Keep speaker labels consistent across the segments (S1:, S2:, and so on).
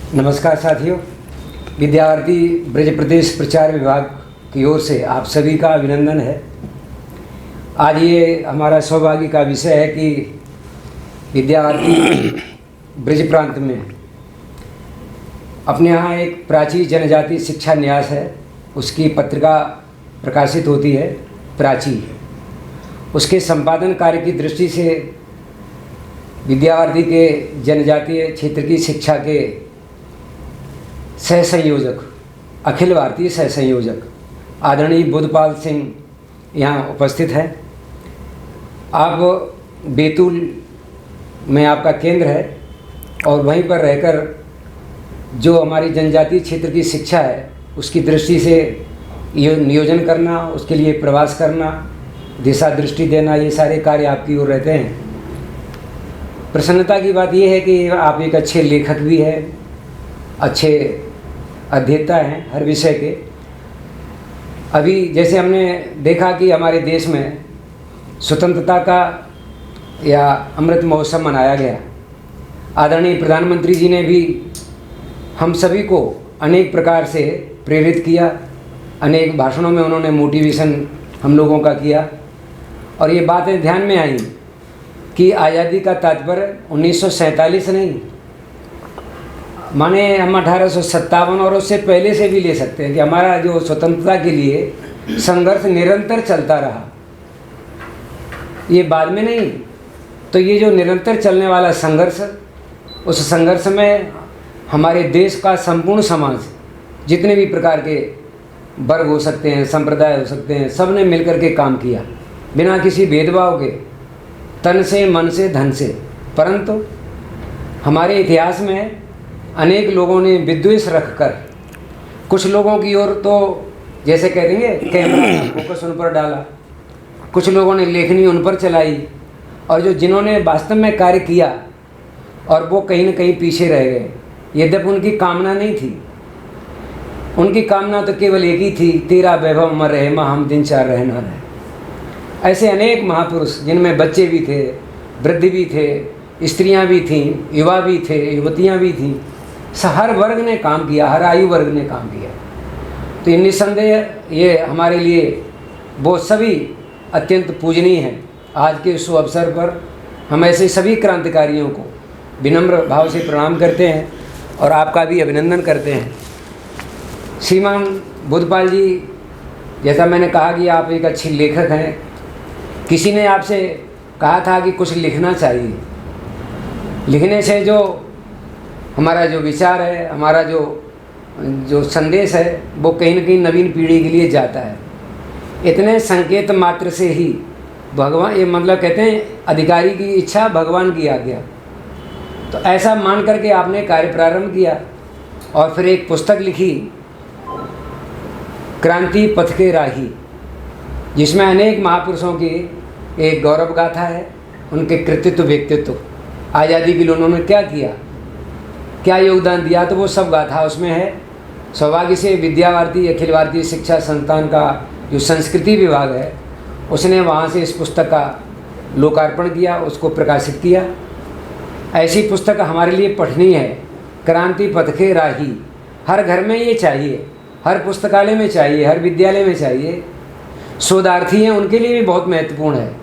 S1: नमस्कार साथियों, विद्यार्थी ब्रज प्रदेश प्रचार विभाग की ओर से आप सभी का अभिनंदन है। आज ये हमारा सौभाग्य का विषय है कि विद्यार्थी ब्रज प्रांत में अपने यहाँ एक प्राची जनजाति शिक्षा न्यास है, उसकी पत्रिका प्रकाशित होती है प्राची। उसके संपादन कार्य की दृष्टि से विद्यार्थी के जनजातीय क्षेत्र की शिक्षा के सह संयोजक, अखिल भारतीय सह संयोजक आदरणीय बुद्धपाल सिंह यहाँ उपस्थित हैं। आप बैतूल में आपका केंद्र है और वहीं पर रहकर जो हमारी जनजातीय क्षेत्र की शिक्षा है उसकी दृष्टि से नियोजन करना, उसके लिए प्रवास करना, दिशा दृष्टि देना, ये सारे कार्य आपकी ओर रहते हैं। प्रसन्नता की बात यह है कि आप एक अच्छे लेखक भी हैं, अच्छे अध्येता हैं हर विषय के। अभी जैसे हमने देखा कि हमारे देश में स्वतंत्रता का या अमृत महोत्सव मनाया गया। आदरणीय प्रधानमंत्री जी ने भी हम सभी को अनेक प्रकार से प्रेरित किया, अनेक भाषणों में उन्होंने मोटिवेशन हम लोगों का किया और ये बातें ध्यान में आई कि आज़ादी का तात्पर्य 1947 नहीं, माने हम 1857 और उससे पहले से भी ले सकते हैं कि हमारा जो स्वतंत्रता के लिए संघर्ष निरंतर चलता रहा, ये बाद में नहीं। तो ये जो निरंतर चलने वाला संघर्ष, उस संघर्ष में हमारे देश का संपूर्ण समाज, जितने भी प्रकार के वर्ग हो सकते हैं, संप्रदाय हो सकते हैं, सब ने मिलकर के काम किया बिना किसी भेदभाव के, तन से, मन से, धन से। परंतु हमारे इतिहास में अनेक लोगों ने विद्वेष रखकर, कुछ लोगों की ओर तो जैसे कह देंगे कैमरा फोकस उन पर डाला, कुछ लोगों ने लेखनी उन पर चलाई और जो जिन्होंने वास्तव में कार्य किया और वो कहीं न कहीं पीछे रह गए। यद्यपि उनकी कामना नहीं थी, उनकी कामना तो केवल एक ही थी, तेरा वैभव अमर रहे, माँ हम दिन चार रहे ना रहे। ऐसे अनेक महापुरुष जिनमें बच्चे भी थे, वृद्ध भी थे, स्त्रियां भी थीं, युवा भी थे, युवतियां भी थीं, हर वर्ग ने काम किया, हर आयु वर्ग ने काम किया। तो निस्संदेह ये हमारे लिए वो सभी अत्यंत पूजनीय हैं। आज के शुभ अवसर पर हम ऐसे सभी क्रांतिकारियों को विनम्र भाव से प्रणाम करते हैं और आपका भी अभिनंदन करते हैं। श्रीमान बुद्धपाल जी, जैसा मैंने कहा कि आप एक अच्छे लेखक हैं। किसी ने आपसे कहा था कि कुछ लिखना चाहिए, लिखने से जो हमारा जो विचार है, हमारा जो संदेश है, वो कहीं न कहीं नवीन पीढ़ी के लिए जाता है। इतने संकेत मात्र से ही भगवान, ये मतलब कहते हैं अधिकारी की इच्छा भगवान की आज्ञा। तो ऐसा मान करके आपने कार्य प्रारंभ किया और फिर एक पुस्तक लिखी, क्रांति पथ के राही, जिसमें अनेक महापुरुषों की एक गौरव गाथा है, उनके कृतित्व, व्यक्तित्व, आज़ादी के लिए उन्होंने क्या किया, क्या योगदान दिया, तो वो सब गाथा उसमें है। सौभाग्य से विद्या भारती, अखिल भारतीय शिक्षा संस्थान का जो संस्कृति विभाग है, उसने वहाँ से इस पुस्तक का लोकार्पण किया, उसको प्रकाशित किया। ऐसी पुस्तक हमारे लिए पठनीय है, क्रांति पथ के राही। हर घर में ये चाहिए, हर पुस्तकालय में चाहिए, हर विद्यालय में चाहिए। शोधार्थी हैं उनके लिए भी बहुत महत्वपूर्ण है।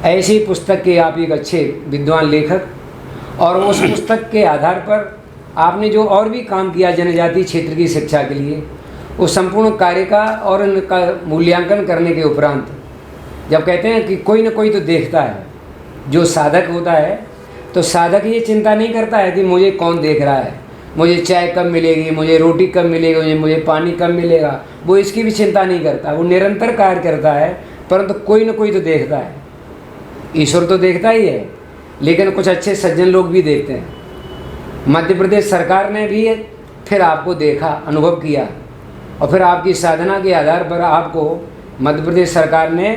S1: ऐसी पुस्तक के आप एक अच्छे विद्वान लेखक, और उस पुस्तक के आधार पर आपने जो और भी काम किया जनजातीय क्षेत्र की शिक्षा के लिए, उस संपूर्ण कार्य का और उनका मूल्यांकन करने के उपरांत, जब कहते हैं कि कोई न कोई तो देखता है, जो साधक होता है, तो साधक ये चिंता नहीं करता है कि मुझे कौन देख रहा है, मुझे चाय कब मिलेगी, मुझे रोटी कब मिलेगी, मुझे पानी कब मिलेगा, वो इसकी भी चिंता नहीं करता। वो निरंतर कार्य करता है, परंतु कोई न कोई तो देखता है। ईश्वर तो देखता ही है, लेकिन कुछ अच्छे सज्जन लोग भी देखते हैं। मध्य प्रदेश सरकार ने भी फिर आपको देखा, अनुभव किया, और फिर आपकी साधना के आधार पर आपको मध्य प्रदेश सरकार ने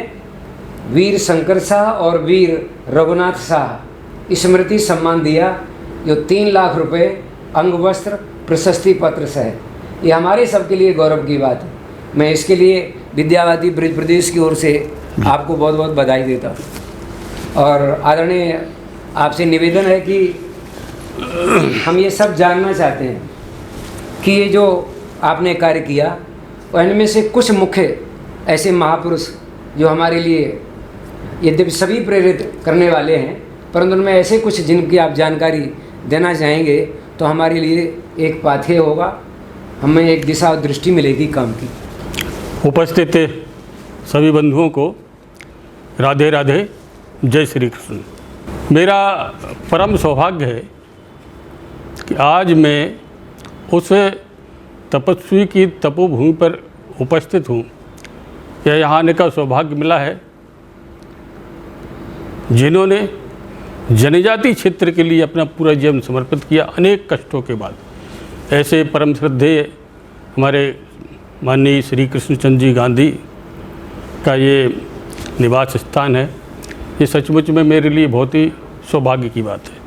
S1: वीर शंकर शाह और वीर रघुनाथ शाह स्मृति सम्मान दिया, जो 3 लाख रुपए अंग वस्त्र प्रशस्ति पत्र से है। ये हमारे सबके लिए गौरव की बात है। मैं इसके लिए विद्यावादी ब्रज प्रदेश की ओर से आपको बहुत बहुत बधाई देता हूँ। और आदरणीय आपसे निवेदन है कि हम ये सब जानना चाहते हैं कि ये जो आपने कार्य किया, इनमें से कुछ मुख्य ऐसे महापुरुष जो हमारे लिए यद्यपि सभी प्रेरित करने वाले हैं, परंतु उनमें ऐसे कुछ जिनकी आप जानकारी देना चाहेंगे तो हमारे लिए एक पाथेय होगा, हमें एक दिशा और दृष्टि मिलेगी काम की।
S2: उपस्थित सभी बंधुओं को राधे राधे, जय श्री कृष्ण। मेरा परम सौभाग्य है कि आज मैं उस तपस्वी की तपोभूमि पर उपस्थित हूँ, या यहाँ आने का सौभाग्य मिला है जिन्होंने जनजाति क्षेत्र के लिए अपना पूरा जीवन समर्पित किया अनेक कष्टों के बाद। ऐसे परम श्रद्धेय हमारे माननीय श्री कृष्णचंद्र जी गांधी का ये निवास स्थान है। ये सचमुच में मेरे लिए बहुत ही सौभाग्य की बात है।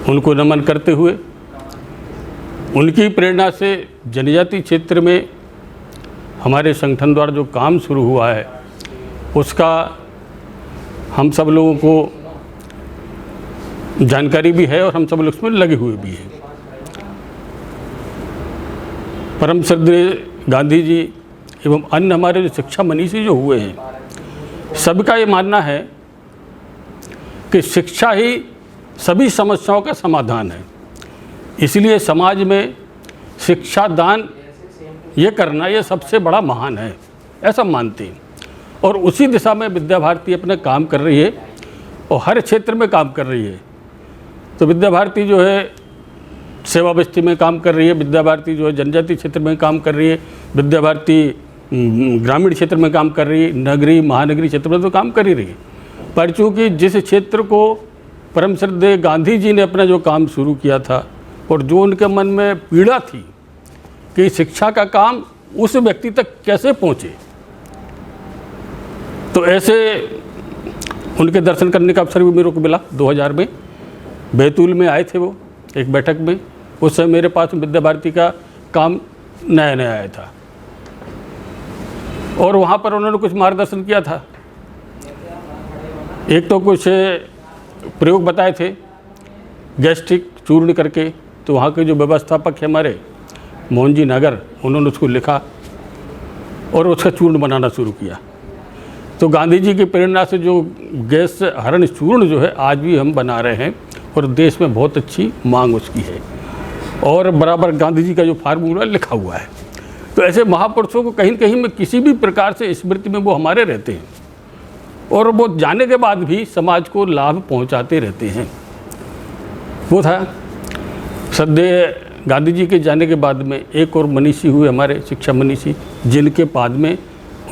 S2: उनको नमन करते हुए, उनकी प्रेरणा से जनजाति क्षेत्र में हमारे संगठन द्वारा जो काम शुरू हुआ है उसका हम सब लोगों को जानकारी भी है और हम सब लोग उसमें लगे हुए भी हैं। परम श्रद्धेय गांधी जी एवं अन्य हमारे जो शिक्षा मनीषी जो हुए हैं, सबका ये मानना है कि शिक्षा ही सभी समस्याओं का समाधान है। इसलिए समाज में शिक्षा दान ये करना ये सबसे बड़ा महान है, ऐसा मानते हैं। और उसी दिशा में विद्या भारती अपना काम कर रही है और हर क्षेत्र में काम कर रही है। तो विद्या भारती जो है सेवा बस्ती में काम कर रही है, विद्या भारती जो है जनजाति क्षेत्र में काम कर रही है, विद्या भारती ग्रामीण क्षेत्र में काम कर रही है, नगरीय महानगरीय क्षेत्र में तो काम कर ही रही है। पर चूँकि जिस क्षेत्र को परम श्रद्धेय गांधी जी ने अपना जो काम शुरू किया था और जो उनके मन में पीड़ा थी कि शिक्षा का काम उस व्यक्ति तक कैसे पहुँचे, तो ऐसे उनके दर्शन करने का अवसर भी मेरे को मिला। 2000 में बैतूल में आए थे वो एक बैठक में। उस समय मेरे पास विद्या भारती का काम नया नया आया था और वहाँ पर उन्होंने कुछ मार्गदर्शन किया था। एक तो कुछ प्रयोग बताए थे गैस्ट्रिक चूर्ण करके, तो वहाँ के जो व्यवस्थापक है हमारे मोहन जी नगर, उन्होंने उसको लिखा और उसका चूर्ण बनाना शुरू किया। तो गांधी जी की प्रेरणा से जो गैस हरण चूर्ण जो है आज भी हम बना रहे हैं और देश में बहुत अच्छी मांग उसकी है और बराबर गांधी जी का जो फार्मूला लिखा हुआ है। तो ऐसे महापुरुषों को कहीं कहीं में किसी भी प्रकार से स्मृति में वो हमारे रहते हैं और वो जाने के बाद भी समाज को लाभ पहुंचाते रहते हैं। वो था श्रद्धेय गांधी जी के जाने के बाद में एक और मनीषी हुए हमारे शिक्षा मनीषी, जिनके बाद में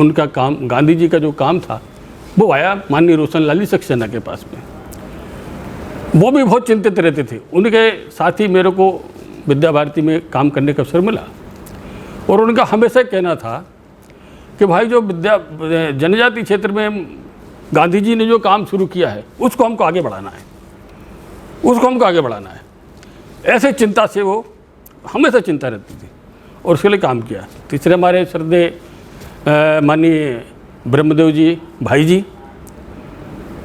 S2: उनका काम गांधी जी का जो काम था वो आया माननीय रोशन लाल जी सक्सेना के पास में। वो भी बहुत चिंतित रहते थे। उनके साथ ही मेरे को विद्या भारती में काम करने का अवसर मिला और उनका हमेशा कहना था कि भाई जो जनजाति क्षेत्र में गांधी जी ने जो काम शुरू किया है उसको हमको आगे बढ़ाना है, उसको हमको आगे बढ़ाना है। ऐसे चिंता से वो हमेशा चिंता रहती थी और उसके लिए काम किया। तीसरे हमारे श्रद्धेय माननीय ब्रह्मदेव जी भाई जी,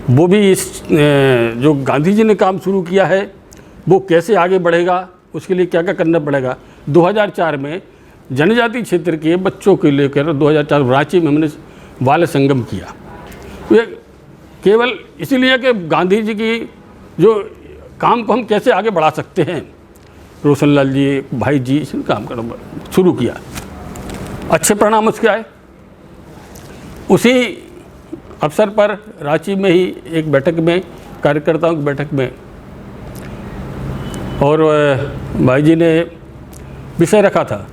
S2: वो भी इस जो गांधी जी ने काम शुरू किया है वो कैसे आगे बढ़ेगा, उसके लिए क्या क्या करना पड़ेगा। 2004 में जनजाति क्षेत्र के बच्चों को लेकर 2004 रांची में हमने बाल संगम किया। तो ये केवल इसीलिए कि गांधी जी की जो काम को हम कैसे आगे बढ़ा सकते हैं, रोशनलाल जी भाई जी इसने काम करना शुरू किया। अच्छे परिणाम उसके आए। उसी अवसर पर रांची में ही एक बैठक में, कार्यकर्ताओं की बैठक में, और भाई जी ने विषय रखा था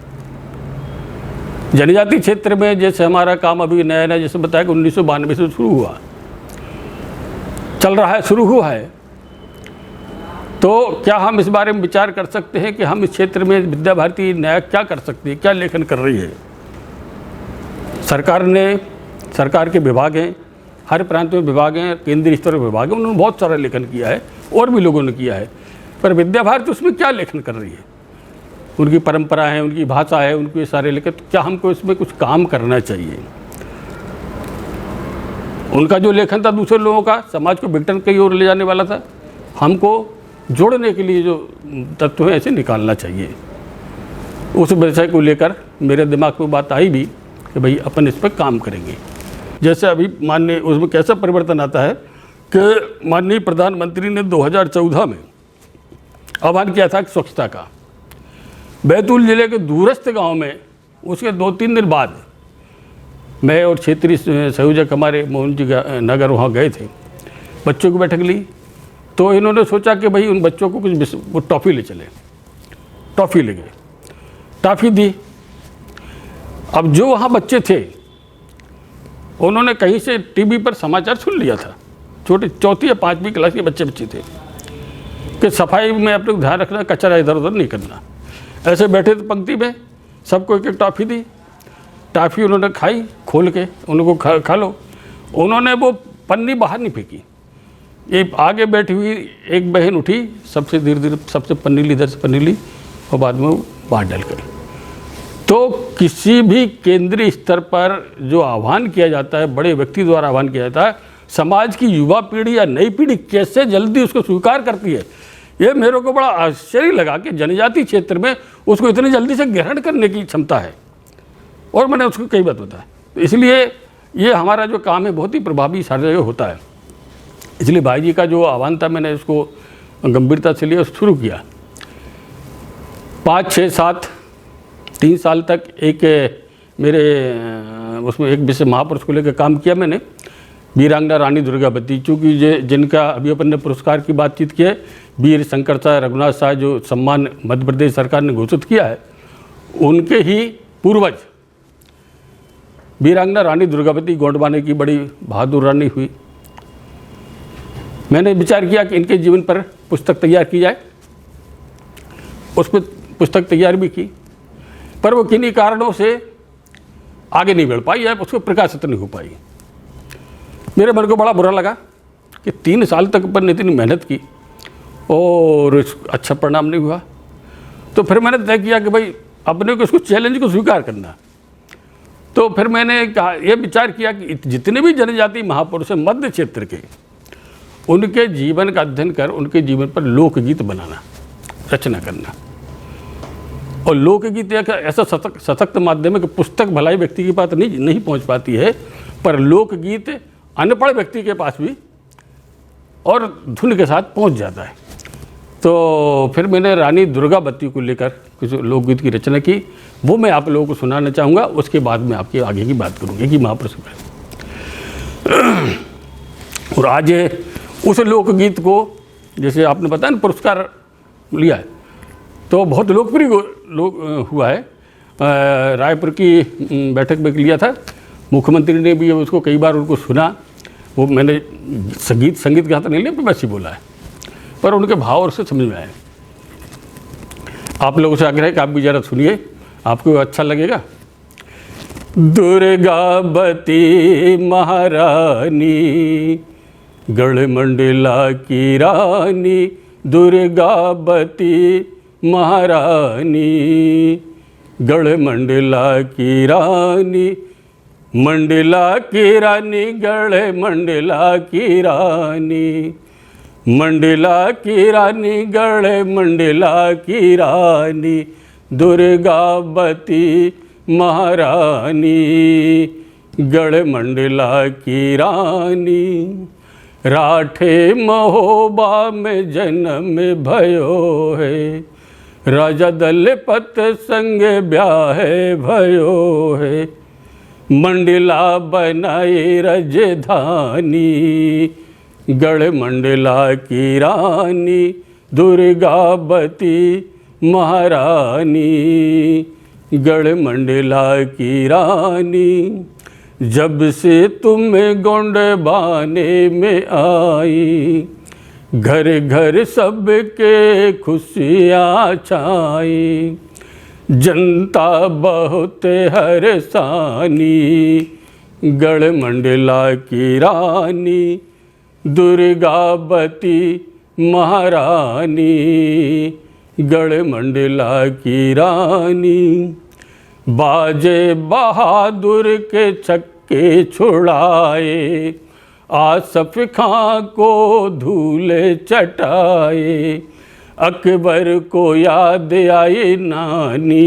S2: जनजाति क्षेत्र में। जैसे हमारा काम अभी नया नया जैसे बताया कि 1992 से शुरू हुआ, चल रहा है, शुरू हुआ है, तो क्या हम इस बारे में विचार कर सकते हैं कि हम इस क्षेत्र में विद्या भारती नया क्या कर सकती है, क्या लेखन कर रही है। सरकार के विभाग हैं, हर प्रांत में विभाग हैं, केंद्रीय स्तर पर विभाग हैं, उन्होंने बहुत सारा लेखन किया है और भी लोगों ने किया है, पर विद्या भारती उसमें क्या लेखन कर रही है। उनकी परंपरा है, उनकी भाषा है, उनके सारे लेखन, तो क्या हमको इसमें कुछ काम करना चाहिए। उनका जो लेखन था दूसरे लोगों का समाज को विघटन की ओर ले जाने वाला था, हमको जोड़ने के लिए जो तत्व है ऐसे निकालना चाहिए। उस विषय को लेकर मेरे दिमाग में बात आई भी कि भाई अपन इस पर काम करेंगे। जैसे अभी माननीय उसमें कैसा परिवर्तन आता है कि माननीय प्रधानमंत्री ने 2014 में आह्वान किया था स्वच्छता का। बैतूल जिले के दूरस्थ गांव में उसके 2-3 दिन बाद मैं और क्षेत्रीय संयोजक हमारे मोहन जी नगर वहाँ गए थे, बच्चों की बैठक ली। तो इन्होंने सोचा कि भाई उन बच्चों को कुछ वो टॉफ़ी ले चले, टॉफ़ी ले गए, टॉफ़ी दी। अब जो वहाँ बच्चे थे उन्होंने कहीं से टीवी पर समाचार सुन लिया था, छोटे 4th या 5वीं क्लास के बच्चे थे कि सफाई में अपने ध्यान रखना, कचरा इधर उधर नहीं करना। ऐसे बैठे थे पंक्ति में, सबको एक एक टॉफ़ी दी। टॉफ़ी उन्होंने खाई खोल के, उनको खा लो। उन्होंने वो पन्नी बाहर नहीं फेंकी। ये आगे बैठी हुई एक बहन उठी, सबसे धीरे धीरे सबसे पन्नी ली, इधर से पन्नी ली और बाद में वो बाहर डाल कर। तो किसी भी केंद्रीय स्तर पर जो आह्वान किया जाता है, बड़े व्यक्ति द्वारा आह्वान किया जाता है, समाज की युवा पीढ़ी या नई पीढ़ी कैसे जल्दी उसको स्वीकार करती है, ये मेरे को बड़ा आश्चर्य लगा कि जनजातीय क्षेत्र में उसको इतनी जल्दी से ग्रहण करने की क्षमता है। और मैंने उसको कई बात बताया। तो इसलिए ये हमारा जो काम है बहुत ही प्रभावी सारी जगह होता है। इसलिए भाई जी का जो आह्वान था मैंने उसको गंभीरता से लिया, शुरू किया। 5, 6, 7, 3 साल तक एक मेरे उसमें एक विषय महापुरुष को लेकर काम किया मैंने, वीरांगना रानी दुर्गावती। चूँकि जिनका अभी अपन ने पुरस्कार की बातचीत की है, वीर शंकर शाह रघुनाथ शाह जो सम्मान मध्य प्रदेश सरकार ने घोषित किया है, उनके ही पूर्वज वीरांगना रानी दुर्गावती गोंडवाने की बड़ी बहादुर रानी हुई। मैंने विचार किया कि इनके जीवन पर पुस्तक तैयार की जाए। उस पर पुस्तक तैयार भी की, पर वो किन्हीं कारणों से आगे नहीं बढ़ पाई है, उसको प्रकाशित नहीं हो पाई। मेरे मन को बड़ा बुरा लगा कि 3 साल तक अपन ने इतनी मेहनत की और अच्छा परिणाम नहीं हुआ। तो फिर मैंने तय किया कि भाई अपने को इसको चैलेंज को स्वीकार करना। तो फिर मैंने कहा, यह विचार किया कि जितने भी जनजाति महापुरुष हैं मध्य क्षेत्र के, उनके जीवन का अध्ययन कर उनके जीवन पर लोकगीत बनाना, रचना करना। और लोकगीत एक ऐसा सशक्त माध्यम है कि पुस्तक भलाई व्यक्ति के पास नहीं पहुंच पाती है, पर लोकगीत अनपढ़ व्यक्ति के पास भी और धुन के साथ पहुंच जाता है। तो फिर मैंने रानी दुर्गावती को लेकर कुछ लोकगीत की रचना की, वो मैं आप लोगों को सुनाना चाहूँगा। उसके बाद मैं आपके आगे की बात करूँगी कि महापुरुष और आज उस लोकगीत को, जैसे आपने बताया ना पुरस्कार लिया है, तो बहुत लोकप्रिय हुआ है। रायपुर की बैठक में लिया था, मुख्यमंत्री ने भी उसको कई बार उनको सुना। वो मैंने संगीत गाता नहीं लिया, बस ही बोला है, पर उनके भाव और से समझ में आए। आप लोगों से आग्रह है कि आप भी ज़रा सुनिए, आपको अच्छा लगेगा। दुर्गावती महारानी गढ़मंडला की रानी, दुर्गावती महारानी गढ़मंडला की रानी, मंडला की रानी गढ़मंडला की रानी, मंडला की रानी गढ़मंडला की रानी, दुर्गावती महारानी गढ़मंडला की रानी। राठे महोबा में जन्म भयो है, राजा दलपत संग ब्याह भयो है, मंडला बनाए राजधानी गढ़मंडला की रानी, दुर्गावती महारानी गढ़मंडला की रानी। जब से तुम गोंडवाने में आई, घर घर सबके खुशियाँ छाई, जनता बहुत हरसानी गढ़मंडला की रानी, दुर्गावती महारानी गढ़मंडला की रानी। बाजे बहादुर के छक्के छुड़ाए, आसफ खां को धूले चटाए, अकबर को याद आई नानी,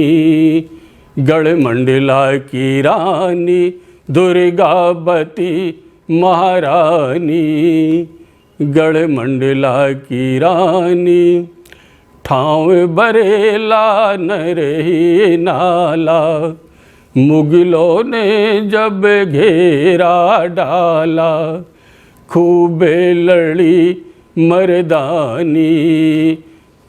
S2: गढ़मंडला की रानी दुर्गावती महारानी, गढ़मंडला की रानी। ठाव बरेला न रही नाला, मुगलों ने जब घेरा डाला, खूबे लड़ी मर्दानी,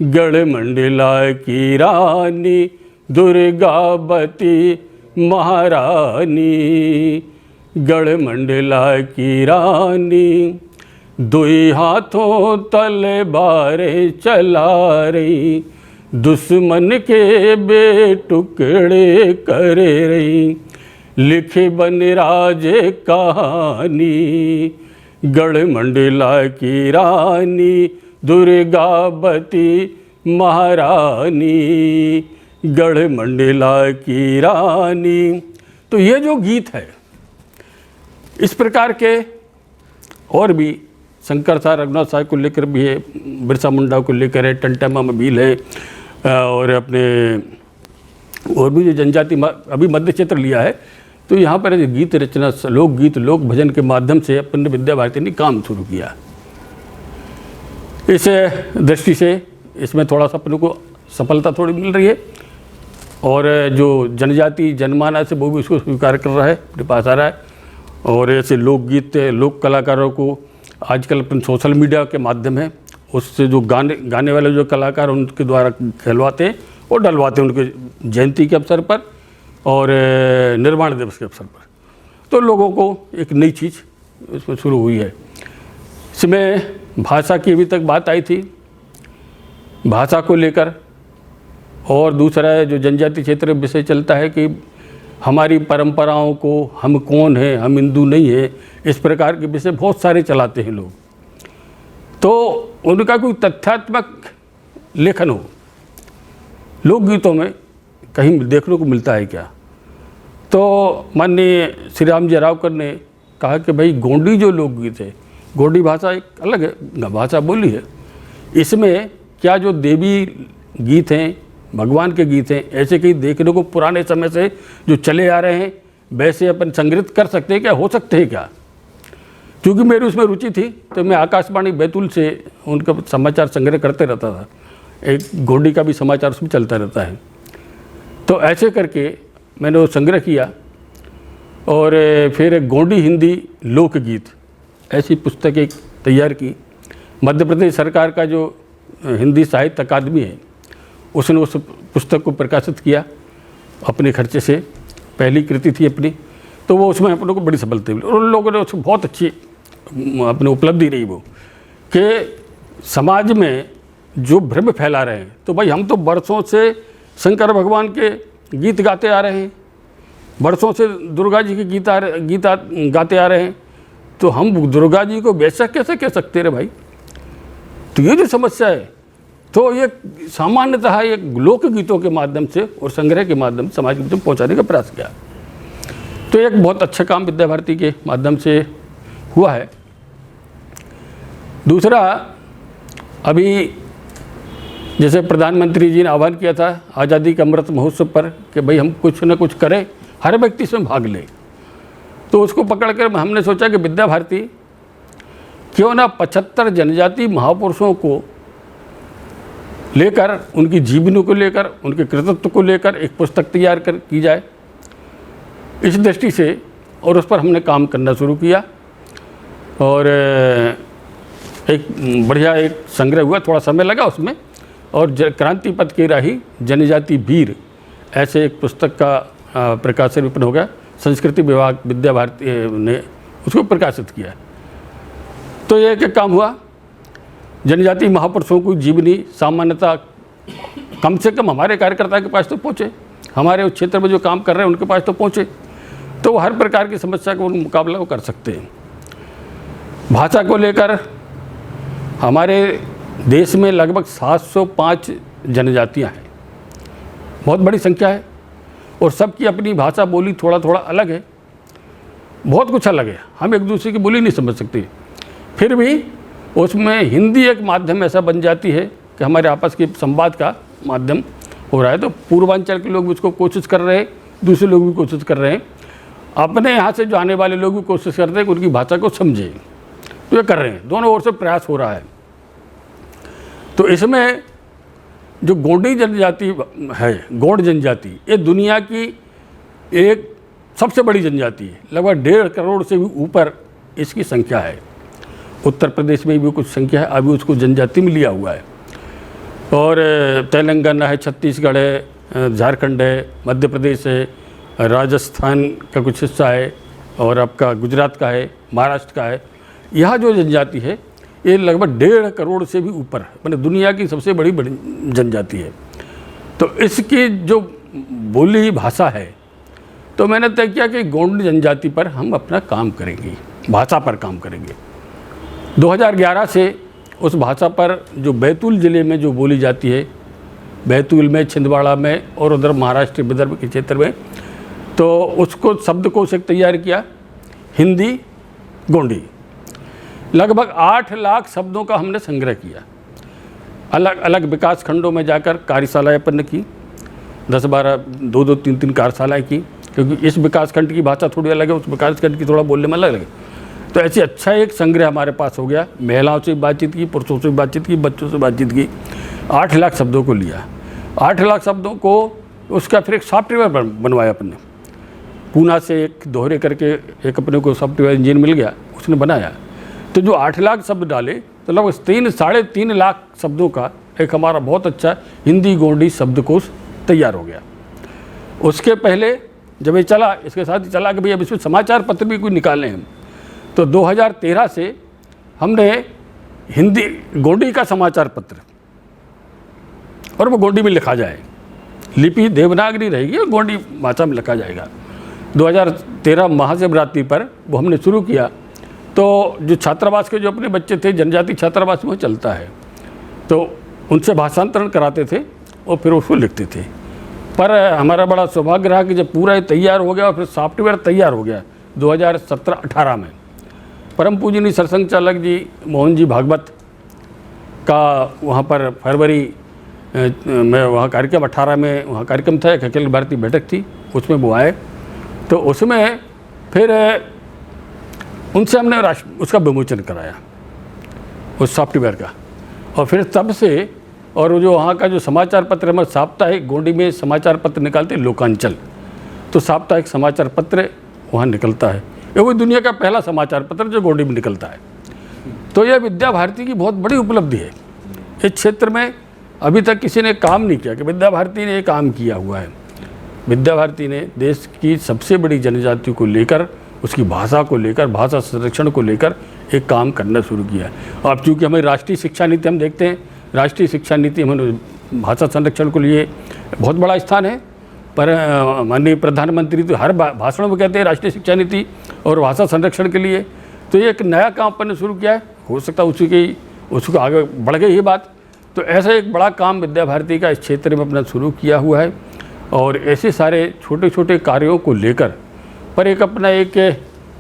S2: गढ़मंडला की रानी दुर्गावती महारानी, गढ़मंडला की रानी। दुई हाथों तलवारें चला रही, दुश्मन के बेटुकड़े कर रही, लिखे बनराज कहानी, गढ़मंडला की रानी दुर्गावती महारानी, गढ़मंडला की रानी। तो ये जो गीत है, इस प्रकार के और भी शंकर साहब रघुनाथ साहब को लेकर भी है, बिरसा मुंडा को लेकर है, टंटमा मबील है, और अपने और भी जो जनजाति अभी मध्य क्षेत्र लिया है, तो यहाँ पर गीत रचना, लोकगीत, लोक भजन के माध्यम से अपन विद्या भारती ने काम शुरू किया। इस दृष्टि से इसमें थोड़ा सा अपने को सफलता थोड़ी मिल रही है, और जो जनजाति जनमानस है वो भी इसको स्वीकार कर रहा है, अपने पास आ रहा है। और ऐसे लोकगीत, लोक कलाकारों को आजकल अपन सोशल मीडिया के माध्यम है, उससे जो गाने वाले जो कलाकार उनके द्वारा खिलवाते हैं और डलवाते हैं उनके जयंती के अवसर पर और निर्माण दिवस के अवसर पर। तो लोगों को एक नई चीज़ इसमें शुरू हुई है। इसमें भाषा की अभी तक बात आई थी, भाषा को लेकर, और दूसरा है जो जनजाति क्षेत्र विषय चलता है कि हमारी परंपराओं को, हम कौन हैं, हम हिंदू नहीं है, इस प्रकार के विषय बहुत सारे चलाते हैं लोग। तो उनका कोई तथ्यात्मक लेखन हो लोकगीतों में कहीं देखने को मिलता है क्या? तो माननीय श्री राम जी रावकर ने कहा कि भाई गोंडी जो लोकगीत है, गोंडी भाषा एक अलग है, भाषा बोली है, इसमें क्या जो देवी गीत हैं, भगवान के गीत हैं, ऐसे कहीं देखने को पुराने समय से जो चले आ रहे हैं वैसे अपन संग्रहित कर सकते हैं क्या, हो सकते हैं क्या? क्योंकि मेरी उसमें रुचि थी, तो मैं आकाशवाणी बैतूल से उनका समाचार संग्रह करते रहता था, एक गोंडी का भी समाचार उसमें चलता रहता है। तो ऐसे करके मैंने वो संग्रह किया, और फिर एक गोंडी हिंदी लोकगीत ऐसी पुस्तक एक तैयार की। मध्य प्रदेश सरकार का जो हिंदी साहित्य अकादमी है, उसने उस पुस्तक को प्रकाशित किया अपने खर्चे से, पहली कृति थी अपनी। तो वो उसमें अपनों को बड़ी सफलता मिली, और उन लोगों ने उसको बहुत अच्छी अपनी उपलब्धि रही वो, कि समाज में जो भ्रम फैला रहे हैं, तो भाई हम तो बरसों से शंकर भगवान के गीत गाते आ रहे हैं, बरसों से दुर्गा जी के गीत गाते आ रहे हैं, तो हम दुर्गा जी को वैसा कैसे कह सकते रे भाई? तो ये जो समस्या है, तो ये सामान्यतः ये लोकगीतों के माध्यम से और संग्रह के माध्यम से समाज के बीच पहुँचाने का प्रयास किया। तो एक बहुत अच्छा काम विद्या भारती के माध्यम से हुआ है। दूसरा, अभी जैसे प्रधानमंत्री जी ने आह्वान किया था आज़ादी का अमृत महोत्सव पर कि भाई हम कुछ न कुछ करें, हर व्यक्ति इसमें भाग ले, तो उसको पकड़कर हमने सोचा कि विद्या भारती क्यों ना 75 जनजाति महापुरुषों को लेकर, उनकी जीवनी को लेकर, उनके कृतित्व को लेकर एक पुस्तक तैयार की जाए, इस दृष्टि से। और उस पर हमने काम करना शुरू किया, और एक बढ़िया एक संग्रह हुआ, थोड़ा समय लगा उसमें। और क्रांति पथ की राही जनजाति वीर, ऐसे एक पुस्तक का प्रकाशन विपन्न हो गया, संस्कृति विभाग विद्या भारती ने उसको प्रकाशित किया। तो ये एक काम हुआ, जनजाति महापुरुषों की जीवनी सामान्यतः कम से कम हमारे कार्यकर्ता के पास तो पहुँचे, हमारे उस क्षेत्र में जो काम कर रहे हैं उनके पास तो पहुँचे, तो वो हर प्रकार की समस्या का मुकाबला वो कर सकते हैं। भाषा को लेकर हमारे देश में लगभग 705 जनजातियां हैं, बहुत बड़ी संख्या है, और सबकी अपनी भाषा बोली थोड़ा थोड़ा अलग है, बहुत कुछ अलग है, हम एक दूसरे की बोली नहीं समझ सकते। फिर भी उसमें हिंदी एक माध्यम ऐसा बन जाती है कि हमारे आपस के संवाद का माध्यम हो रहा है। तो पूर्वांचल के लोग उसको कोशिश कर रहे हैं, दूसरे लोग भी कोशिश कर रहे हैं, अपने यहाँ से जो आने वाले लोग भी कोशिश करते हैं कि उनकी भाषा को समझें, तो ये कर रहे हैं, दोनों ओर से प्रयास हो रहा है। तो इसमें जो गोंडी जनजाति है, गौड़ जनजाति, ये दुनिया की एक सबसे बड़ी जनजाति है, लगभग 1.5 करोड़ से भी ऊपर इसकी संख्या है। उत्तर प्रदेश में भी कुछ संख्या है, अभी उसको जनजाति में लिया हुआ है, और तेलंगाना है, छत्तीसगढ़ है, झारखंड है, मध्य प्रदेश है, राजस्थान का कुछ हिस्सा है, और आपका गुजरात का है, महाराष्ट्र का है। यह जो जनजाति है ये लगभग 1.5 करोड़ से भी ऊपर है, मतलब दुनिया की सबसे बड़ी जनजाति है। तो इसकी जो बोली भाषा है, तो मैंने तय किया कि गोंड जनजाति पर हम अपना काम करेंगे, भाषा पर काम करेंगे। 2011 से उस भाषा पर जो बैतूल ज़िले में जो बोली जाती है, बैतूल में, छिंदवाड़ा में और उधर महाराष्ट्र विदर्भ के क्षेत्र में, तो उसको शब्दकोश एक तैयार किया, हिंदी गोंडी। लगभग 8 लाख शब्दों का हमने संग्रह किया। अलग अलग विकास खंडों में जाकर कार्यशालाएँ अपन ने की, 10-12, 2-2, 3-3 कार्यशालाएँ की, क्योंकि इस विकास खंड की भाषा थोड़ी अलग है, उस विकास खंड की थोड़ा बोलने में अलग है। तो ऐसे अच्छा एक संग्रह हमारे पास हो गया। महिलाओं से बातचीत की, पुरुषों से बातचीत की, बच्चों से बातचीत की, 8 लाख शब्दों को लिया। 8 लाख शब्दों को उसका फिर एक सॉफ्टवेयर बनवाया अपन ने, पूना से एक दोहरे करके एक अपने को सॉफ्टवेयर इंजीनियर मिल गया, उसने बनाया। तो जो 8 लाख शब्द डाले, तो लगभग 3-3.5 लाख शब्दों का एक हमारा बहुत अच्छा हिंदी गोंडी शब्दकोश तैयार हो गया। उसके पहले जब ये चला, इसके साथ ही चला कि भाई अब इसमें समाचार पत्र भी कोई निकालने हैं, तो 2013 से हमने हिंदी गोंडी का समाचार पत्र, और वो गोंडी में लिखा जाए, लिपि देवनागरी रहेगी और गोंडी भाषा में लिखा जाएगा। 2013 महाशिवरात्रि पर वो हमने शुरू किया। तो जो छात्रावास के जो अपने बच्चे थे, जनजाति छात्रावास में चलता है, तो उनसे भाषांतरण कराते थे और फिर उसको लिखते थे। पर हमारा बड़ा सौभाग्य रहा कि जब पूरा तैयार हो गया और फिर सॉफ्टवेयर तैयार हो गया 2017-18 में, परम पूजनीय सरसंघ चालक जी मोहन जी भागवत का वहाँ पर फरवरी में वहाँ कार्यक्रम 18 में वहाँ कार्यक्रम था, एक अखिल भारतीय बैठक थी, उसमें वो आए। तो उसमें फिर उनसे हमने उसका विमोचन कराया, उस सॉफ्टवेयर का। और फिर तब से, और वो जो वहाँ का जो समाचार पत्र हमारे साप्ताहिक गोंडी में समाचार पत्र निकालते, लोकांचल, तो साप्ताहिक समाचार पत्र वहाँ निकलता है। ये वो दुनिया का पहला समाचार पत्र जो गोंडी में निकलता है। तो यह विद्या भारती की बहुत बड़ी उपलब्धि है। इस क्षेत्र में अभी तक किसी ने काम नहीं किया कि विद्या भारती ने ये काम किया हुआ है। विद्या भारती ने देश की सबसे बड़ी जनजाति को लेकर, उसकी भाषा को लेकर, भाषा संरक्षण को लेकर एक काम करना शुरू किया है। अब चूँकि हमें राष्ट्रीय शिक्षा नीति हम देखते हैं, राष्ट्रीय शिक्षा नीति हमें भाषा संरक्षण के लिए बहुत बड़ा स्थान है। पर माननीय प्रधानमंत्री तो हर भाषण में कहते हैं राष्ट्रीय शिक्षा नीति और भाषा संरक्षण के लिए। तो ये एक नया काम अपन ने शुरू किया है, हो सकता है उसको आगे बढ़ गई ये बात। तो ऐसा एक बड़ा काम विद्या भारती का इस क्षेत्र में अपना शुरू किया हुआ है। और ऐसे सारे छोटे छोटे कार्यों को लेकर पर एक अपना एक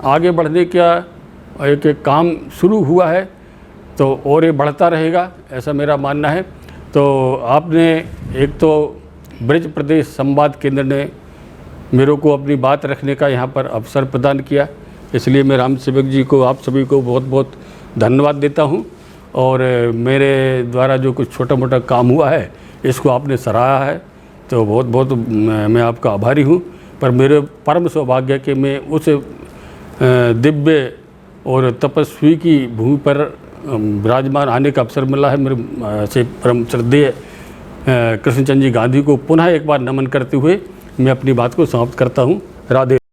S2: आगे बढ़ने का एक काम शुरू हुआ है, तो और ये बढ़ता रहेगा, ऐसा मेरा मानना है। तो आपने एक तो ब्रज प्रदेश संवाद केंद्र ने मेरे को अपनी बात रखने का यहाँ पर अवसर प्रदान किया, इसलिए मैं राम सेवक जी को, आप सभी को बहुत बहुत धन्यवाद देता हूँ। और मेरे द्वारा जो कुछ छोटा मोटा काम हुआ है इसको आपने सराहा है, तो बहुत बहुत मैं आपका आभारी हूँ। पर मेरे परम सौभाग्य कि मैं उस दिव्य और तपस्वी की भूमि पर विराजमान आने का अवसर मिला है। मेरे से परम श्रद्धेय कृष्णचंद्र जी गांधी को पुनः एक बार नमन करते हुए मैं अपनी बात को समाप्त करता हूँ। राधे।